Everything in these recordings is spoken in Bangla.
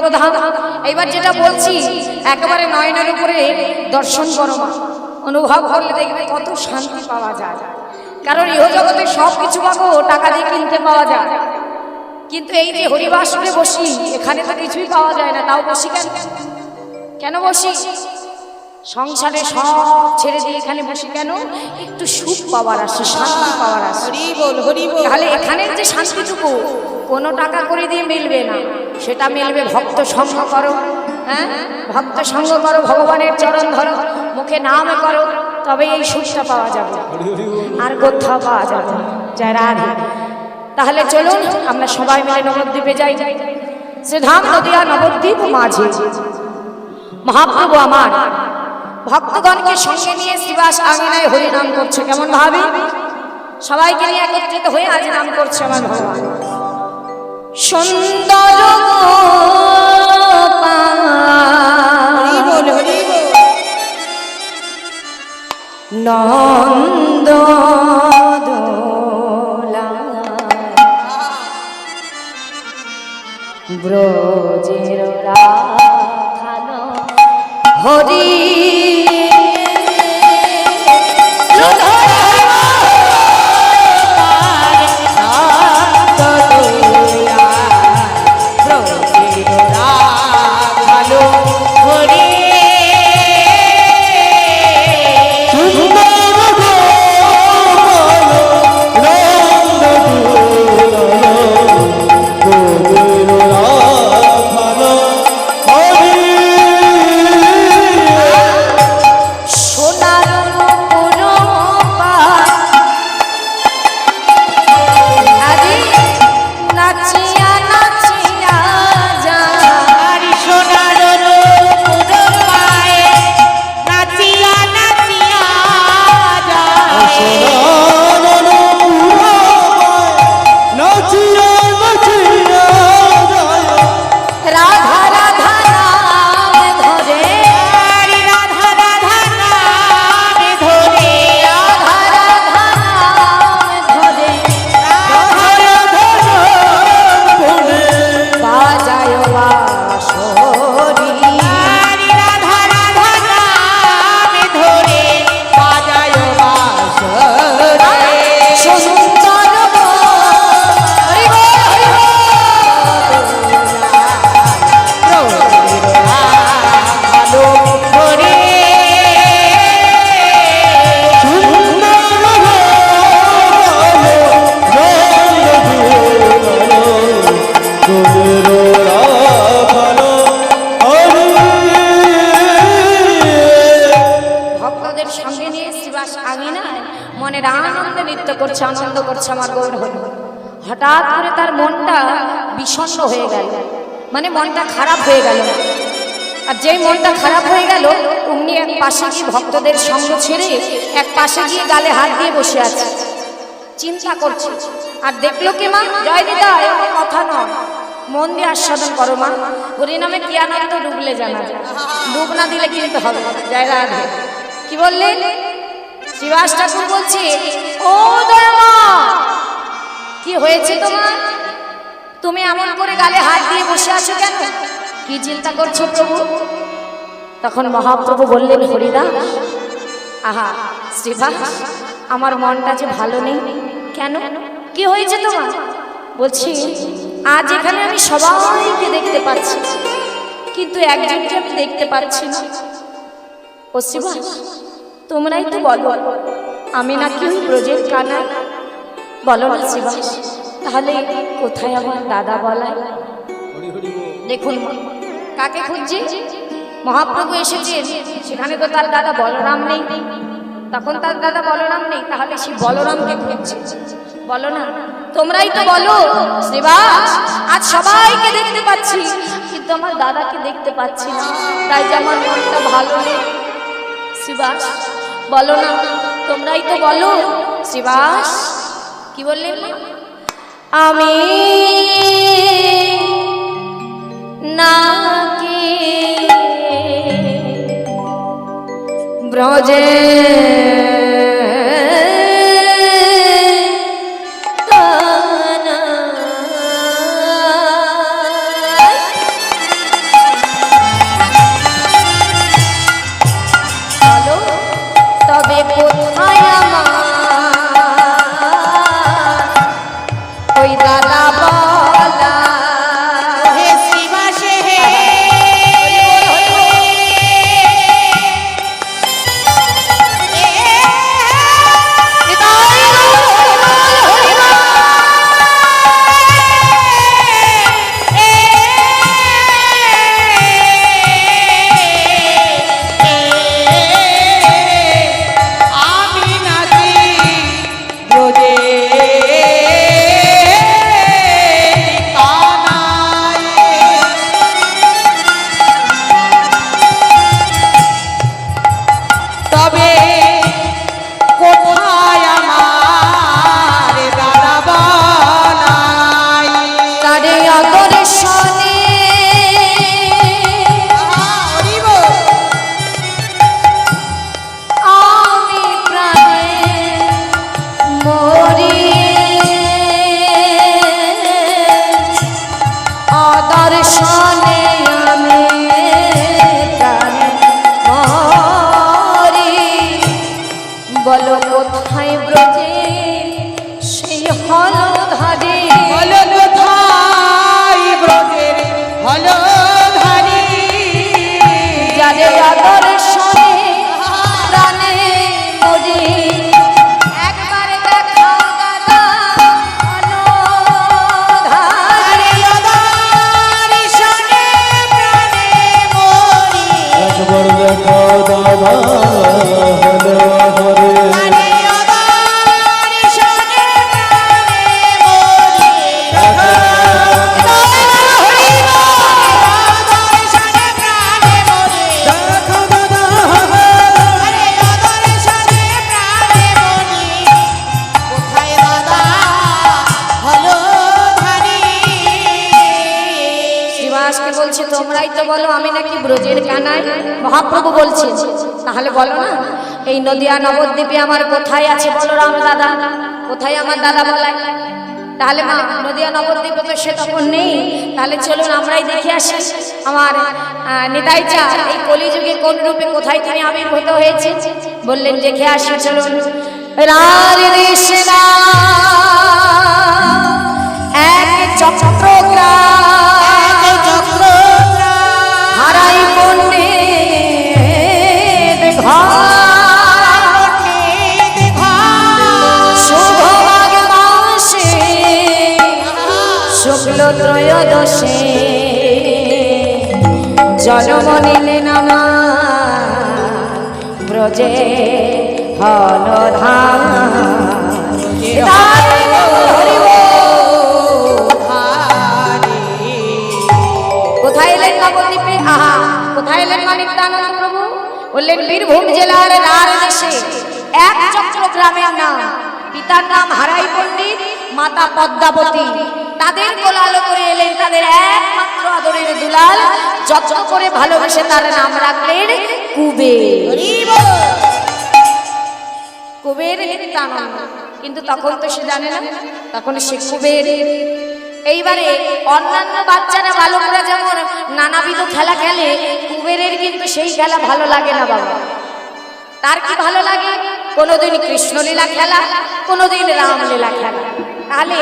প্রধান এইবার যেটা বলছি একেবারে নয়নের উপরে দর্শন করো, অনুভব করলে দেখবে কত শান্তি পাওয়া যায়। কারণ ইহ জগতে সব কিছু পাবো টাকা দিয়ে কিনতে পাওয়া যায়, কিন্তু এই যে হরিবাসরে বসি এখানে তো কিছুই পাওয়া যায় না। তাও বসি কেন? কেন বসি? সংসারে সব ছেড়ে দিয়ে এখানে বসি কেন? একটু সুখ পাওয়ার আসে, শান্তি পাওয়ার আসে। হরি বল, হরি বল। তাহলে এখানের যে শান্তিটুকু কোনো টাকা করে দিয়ে মিলবে না, সেটা মিলবে ভক্ত সঙ্গ করো। হ্যাঁ, ভক্ত সঙ্গ করো, ভগবানের চরণ ধরো, মুখে নাম করো, তবে এই সুখটা পাওয়া যাবে, আর কোথাও পাওয়া যাবে না। জয় রাধে। তাহলে চলুন আমরা সবাই মিলে নবদ্বীপে যাই। শ্রীধাম নদিয়া নবদ্বীপ মাঝে মহাপ্রভু আমার ভক্তগণকে সঙ্গে নিয়ে শ্রীবাস আঙিনায় হরিনাম করছে। কেমন ভাবি? সবাইকে নিয়ে একত্রিত হয়ে আজ নাম করছে আমার ভগবান। সুন্দর নন্দ ব্রজের রাখালো হরি আনন্দ করছে আমার গৌর হল। হঠাৎ করে তার মনটা বিষণ্ণ হয়ে গেল, মানে মনটা খারাপ হয়ে গেল। আর যেই মনটা খারাপ হয়ে গেল উনি এক পাশে গিয়ে ভক্তদের সঙ্গ ছেড়ে এক পাশে গিয়ে গালে হাত দিয়ে বসে আছে, চিন্তা করছে। আর দেখলো কি মা, জয় দিদা এমন কথা নয়, মন দিয়ে আস্বাদন করো মা। হরি নামে কি আনন্দ ডুবলে জানা যায়, ডুব না দিলে কিন্তু হবে। জয় রাধে। কি বললে? শ্রীবাস ঠাকুর বলছে, ও দয়ামা কি হয়েছে তোমার? তুমি এমন করে গালে হাত দিয়ে বসে আছো কেন? কি চিন্তা করছো প্রভু? তখন মহাপ্রভু বললেন, হরিদাস, আহা শ্রীবাস, আমার মনটা যে ভালো নেই। কেন? কি হয়েছে তোমার? বলছি, আজ এখানে আমি সবাইকে দেখতে পাচ্ছি, কিন্তু একজনকে আমি দেখতে পাচ্ছি না। ও শ্রীবাস, তোমরাই তো বলো আমি নাকি ওই ব্রজের কানাই। বলো না শ্রীবাস, তাহলে কোথায় আমার দাদা বলায়? দেখুন কাকে খুঁজছে। মহাপ্রভু এসেছেন, সেখানে তো তার দাদা বলরাম নেই। তখন তার দাদা বলরাম নেই, তাহলে সে বলরামকে খুঁজছে। বলো না, তোমরাই তো বলো শ্রীবাস, আজ সবাইকে দেখতে পাচ্ছি কিন্তু আমার দাদাকে দেখতে পাচ্ছি না, তাই যে আমার মনটা ভালো নেই। শ্রীবাস বলো না, তোমরাই তো বলো শ্রীবাস। কি বললেন? আমি নাকি ব্রজে অদর্শনে আমি প্রাণে মরি, বলো কোথায় ব্রজে সেই হলধারী, বলো কোথায় ব্রজের হলধারী, যাদের আদর্শনে প্রাণে মরি, একবার দেখাও দাদা হলধারী। দর্শনে প্রাণে মরি, একবার দেখাও দাদা হলো হরে। দর্শনে প্রাণে মরি, দর্শনে প্রাণে মরি, দেখো দাদা আরে দর্শনে প্রাণে মরি, কোথায় দাদা হলধারী। শ্রীবাসকে বলছে তোমরাই তো বলো আমি নাকি ব্রজের কানাই। মহাপ্রভু বলছে তাহলে বলো না এই নদিয়া নবদ্বীপে আমার কোথায় আছে বলো রাম দাদা, কোথায় আমার দাদা বলাই। তাহলে মা নদিয়া নবদ্বীপে তো সে তখন নেই, তাহলে চলুন আমরাই দেখে আসি আমার নিতাই চা এই কলিযুগে কোন রূপে কোথায় তিনি আবির্ভূত হয়েছে। বললেন দেখে আসি চলুন। রারে ঋষিরা এক চক্রগ্রাম হারাই পণ্ডিত ঘর, শুভ মাঘ মাসে শুক্ল ত্রয়োদশে জন্ম নিলেন আমার ব্রজে হলধার। কোথায় এলেন নবদ্বীপে? আহা কোথায় এলেন নিত্যানন্দ প্রভু? বললেন বীরভূম জেলার রার দেশে এক চক্র গ্রামের নাম, পিতার নাম হারাই পণ্ডিত, মাতা পদ্মাবতী। তাদের কোলাহল করে এলেন তাদের একমাত্র আদরের দুলাল, যত্ন করে ভালোবেসে তার নাম রাখলেন কুবের। কুবের নিত্যানন্দ, কিন্তু তখন তো সে জানে না, তখন সে কুবের। এইবারে অন্যান্য বাচ্চারা বালকরা যেমন নানাবিধ খেলা খেলে, কুবেরের কিন্তু সেই খেলা ভালো লাগে না বাবা। তার কি ভালো লাগে? কোনোদিন কৃষ্ণলীলা খেলা, কোনোদিন রামলীলা খেলা। তাহলে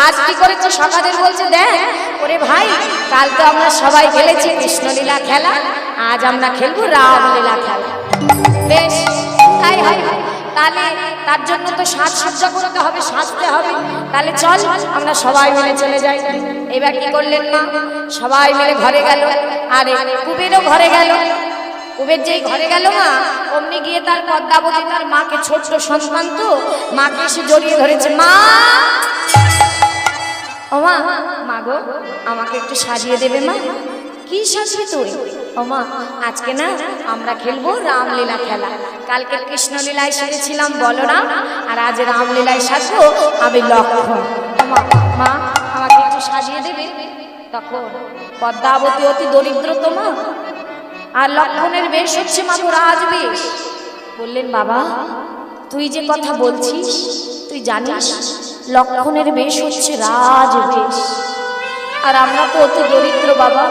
আজ কি করেছে? সকালের বলছে দেখ ওরে ভাই, কাল তো আমরা সবাই খেলেছি কৃষ্ণলীলা খেলা, আজ আমরা খেলবো রামলীলা খেলা। বেশ তাই হয়। তাহলে তার জন্য তো সাজসজ্জা করতে হবে, সাজতে হবে। তাহলে চল আমরা সবাই মিলে চলে যাই। এবার কি করলেন মা? সবাই মিলে ঘরে গেল, আরে কুবেরও ঘরে গেল। কুবের যেই ঘরে গেল মা, অমনি গিয়ে তার পদ্মাবতী তার মাকে, ছোট্ট সন্তান তো, মাকে এসে জড়িয়ে ধরেছে। মা ও মা, মা গো আমাকে একটু সাজিয়ে দেবে মা। কি সাজবি তুই? ও মা আজকে না আমরা খেলবো রামলীলা খেলা। কালকে কৃষ্ণলীলায় সেরেছিলাম বলরাম, আর আজ রামলীলায় সাজবো আমি লক্ষ্মণ। ও মা, মা আমাকে একটু সাজিয়ে দেবে? তখন পদ্মাবতী অতি দরিদ্র তো মা, আর লক্ষ্মণের বেশ হচ্ছে মা তো রাজবেশ। বললেন বাবা তুই যে কথা বলছিস তুই জানিস লক্ষ্মণের বেশ হচ্ছে রাজবেশ, আর আমরা তো অতি দরিদ্র বাবা।